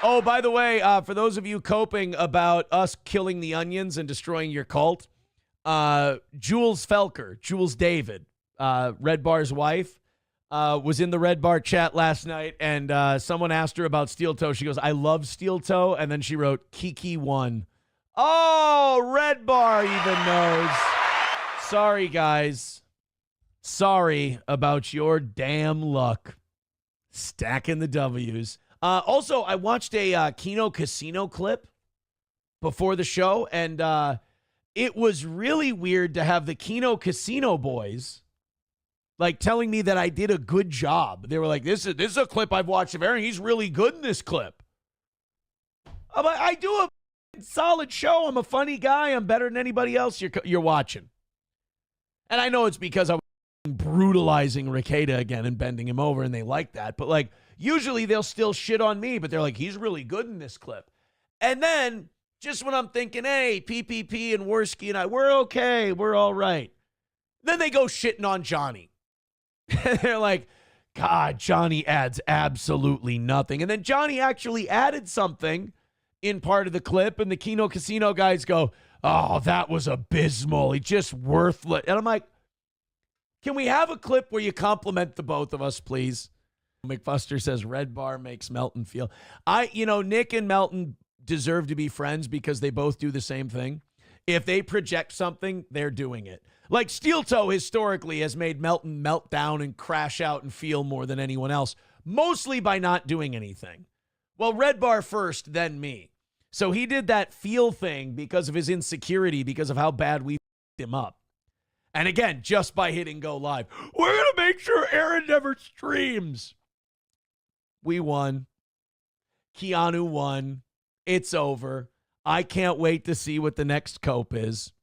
Oh, by the way, for those of you coping about us killing the onions and destroying your cult, Jules Felker, Jules David, Redbar's wife, was in the Redbar chat last night, and someone asked her about Steel Toe. She goes, I love Steel Toe, and then she wrote, Kiki won. Oh, Redbar even knows. Sorry, guys. Sorry about your damn luck. Stacking the W's. Also, I watched a Kino Casino clip before the show, and it was really weird to have the Kino Casino boys like telling me that I did a good job. They were like, this is a clip I've watched of Aaron. He's really good in this clip. I'm like, I do a solid show. I'm a funny guy. I'm better than anybody else you're watching. And I know it's because I was brutalizing Rekieta again and bending him over, and they like that. But, like, usually they'll still shit on me, but they're like, he's really good in this clip. And then, just when I'm thinking, hey, PPP and Worski and I, we're okay, we're all right. Then they go shitting on Johnny. They're like, God, Johnny adds absolutely nothing. And then Johnny actually added something in part of the clip, and the Kino Casino guys go, oh, that was abysmal. He just worthless. And I'm like, can we have a clip where you compliment the both of us, please? McFuster says Redbar makes Melton feel. Nick and Melton deserve to be friends because they both do the same thing. If they project something, they're doing it. Like Steel Toe historically has made Melton melt down and crash out and feel more than anyone else, mostly by not doing anything. Well, Redbar first, then me. So he did that feel thing because of his insecurity, because of how bad we f***ed him up. And again, just by hitting go live, we're going to make sure Aaron never streams. We won. Keanu won. It's over. I can't wait to see what the next cope is.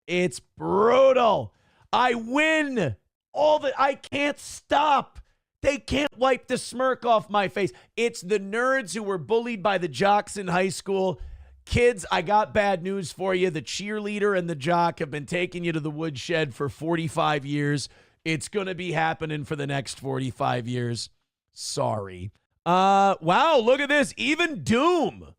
It's brutal. I win. I can't stop. They can't wipe the smirk off my face. It's the nerds who were bullied by the jocks in high school. Kids, I got bad news for you. The cheerleader and the jock have been taking you to the woodshed for 45 years. It's going to be happening for the next 45 years. Sorry. Wow, look at this. Even Doom.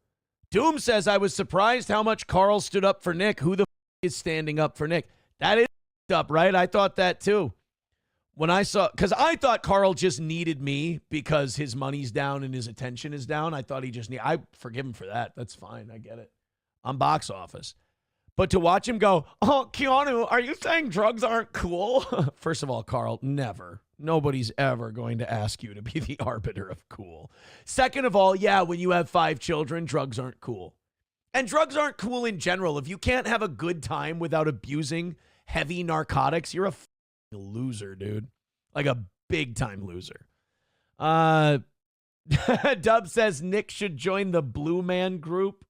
Doom says, I was surprised how much Carl stood up for Nick. Who the f*** is standing up for Nick? That is up, right? I thought that too. When I saw, because I thought Carl just needed me because his money's down and his attention is down. I thought he just I forgive him for that. That's fine. I get it. I'm box office. But to watch him go, oh, Keanu, are you saying drugs aren't cool? First of all, Carl, never. Nobody's ever going to ask you to be the arbiter of cool. Second of all, yeah, when you have 5 children, drugs aren't cool. And drugs aren't cool in general. If you can't have a good time without abusing heavy narcotics, you're a loser, dude. Like a big time loser. Dub says Nick should join the Blue Man group.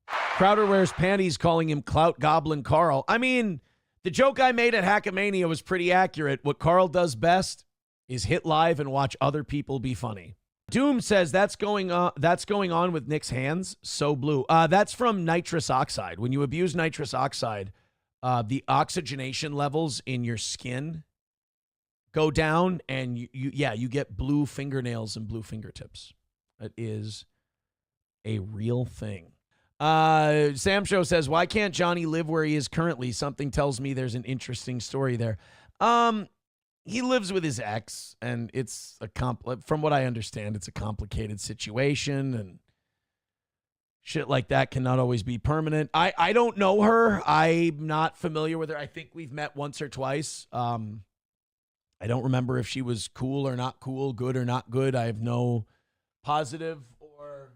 Crowder wears panties calling him Clout Goblin Carl. I mean, the joke I made at Hackamania was pretty accurate. What Carl does best is hit live and watch other people be funny. Doom says that's going on with Nick's hands. So blue. That's from nitrous oxide. When you abuse nitrous oxide, the oxygenation levels in your skin go down, and you get blue fingernails and blue fingertips. It is a real thing. Sam Show says, why can't Johnny live where he is currently? Something tells me there's an interesting story there. He lives with his ex, and it's from what I understand, it's a complicated situation, and shit like that cannot always be permanent. I don't know her. I'm not familiar with her. I think we've met once or twice. I don't remember if she was cool or not cool, good or not good. I have no positive or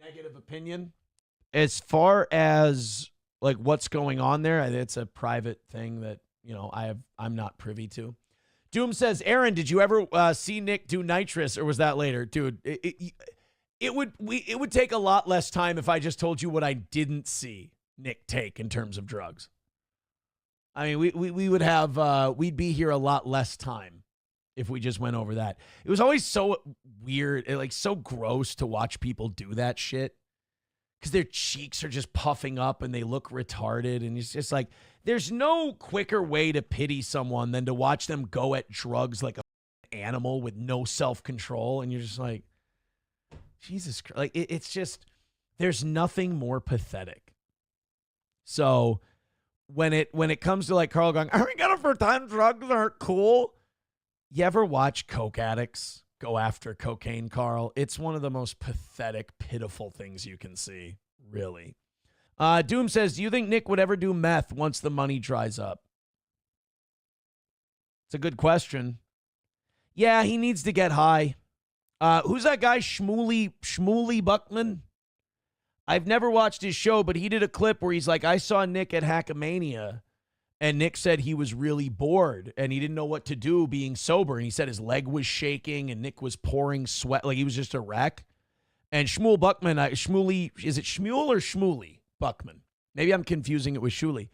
negative opinion. As far as like what's going on there, it's a private thing that, I'm not privy to. Doom says, Aaron, did you ever see Nick do nitrous, or was that later? Dude, it would take a lot less time if I just told you what I didn't see Nick take in terms of drugs. I mean, we would have, we'd be here a lot less time if we just went over that. It was always so weird, like so gross to watch people do that shit because their cheeks are just puffing up and they look retarded. And it's just like, there's no quicker way to pity someone than to watch them go at drugs like an animal with no self-control. And you're just like, Jesus Christ. Like, it's just, there's nothing more pathetic. So when it comes to like Carl going, are we gonna pretend drugs aren't cool? You ever watch coke addicts go after cocaine, Carl? It's one of the most pathetic, pitiful things you can see, really. Doom says, do you think Nick would ever do meth once the money dries up? It's a good question. Yeah, he needs to get high. Who's that guy, Shmuley Buckman? I've never watched his show, but he did a clip where he's like, I saw Nick at Hackamania, and Nick said he was really bored, and he didn't know what to do being sober, and he said his leg was shaking, and Nick was pouring sweat, like he was just a wreck. And Shmuel Buckman, Shmuley, is it Shmuel or Shmuley Buckman? Maybe I'm confusing it with Shuley.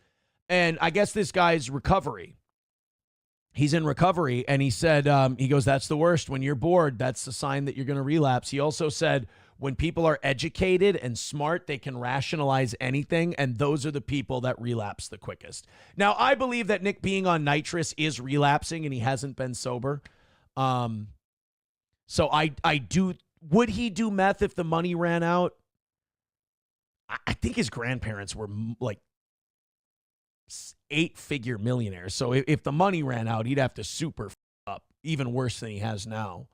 And I guess this guy's recovery. He's in recovery, and he said, he goes, that's the worst. When you're bored, that's the sign that you're going to relapse. He also said, when people are educated and smart, they can rationalize anything, and those are the people that relapse the quickest. Now, I believe that Nick being on nitrous is relapsing, and he hasn't been sober. So I do. Would he do meth if the money ran out? I think his grandparents were like 8-figure millionaires. So if the money ran out, he'd have to super up, even worse than he has now.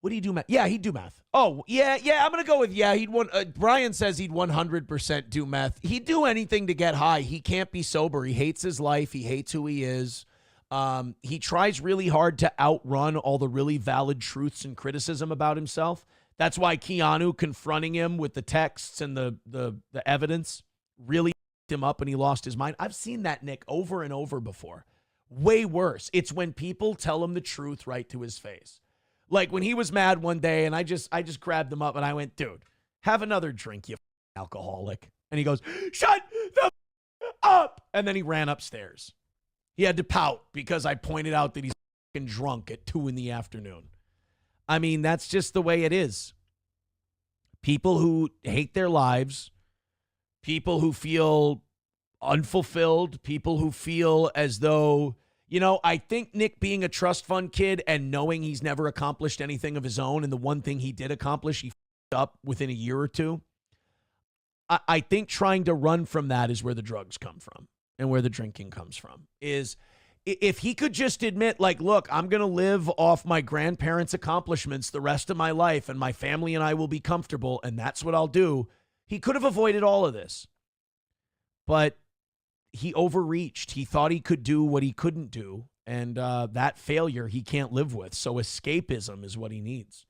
Would he do meth? Yeah, he'd do meth. Oh, yeah, I'm going to go with Brian says he'd 100% do meth. He'd do anything to get high. He can't be sober. He hates his life. He hates who he is. He tries really hard to outrun all the really valid truths and criticism about himself. That's why Keanu confronting him with the texts and the evidence really fucked him up and he lost his mind. I've seen that, Nick, over and over before. Way worse. It's when people tell him the truth right to his face. Like when he was mad one day and I just grabbed him up and I went, dude, have another drink, you alcoholic. And he goes, shut the up. And then he ran upstairs. He had to pout because I pointed out that he's fucking drunk at 2 p.m. I mean, that's just the way it is. People who hate their lives, people who feel unfulfilled, people who feel as though, I think Nick being a trust fund kid and knowing he's never accomplished anything of his own, and the one thing he did accomplish, he f***ed up within a year or two. I think trying to run from that is where the drugs come from and where the drinking comes from. Is if he could just admit, like, look, I'm going to live off my grandparents' accomplishments the rest of my life and my family and I will be comfortable and that's what I'll do, he could have avoided all of this. But he overreached. He thought he could do what he couldn't do. And that failure he can't live with. So escapism is what he needs.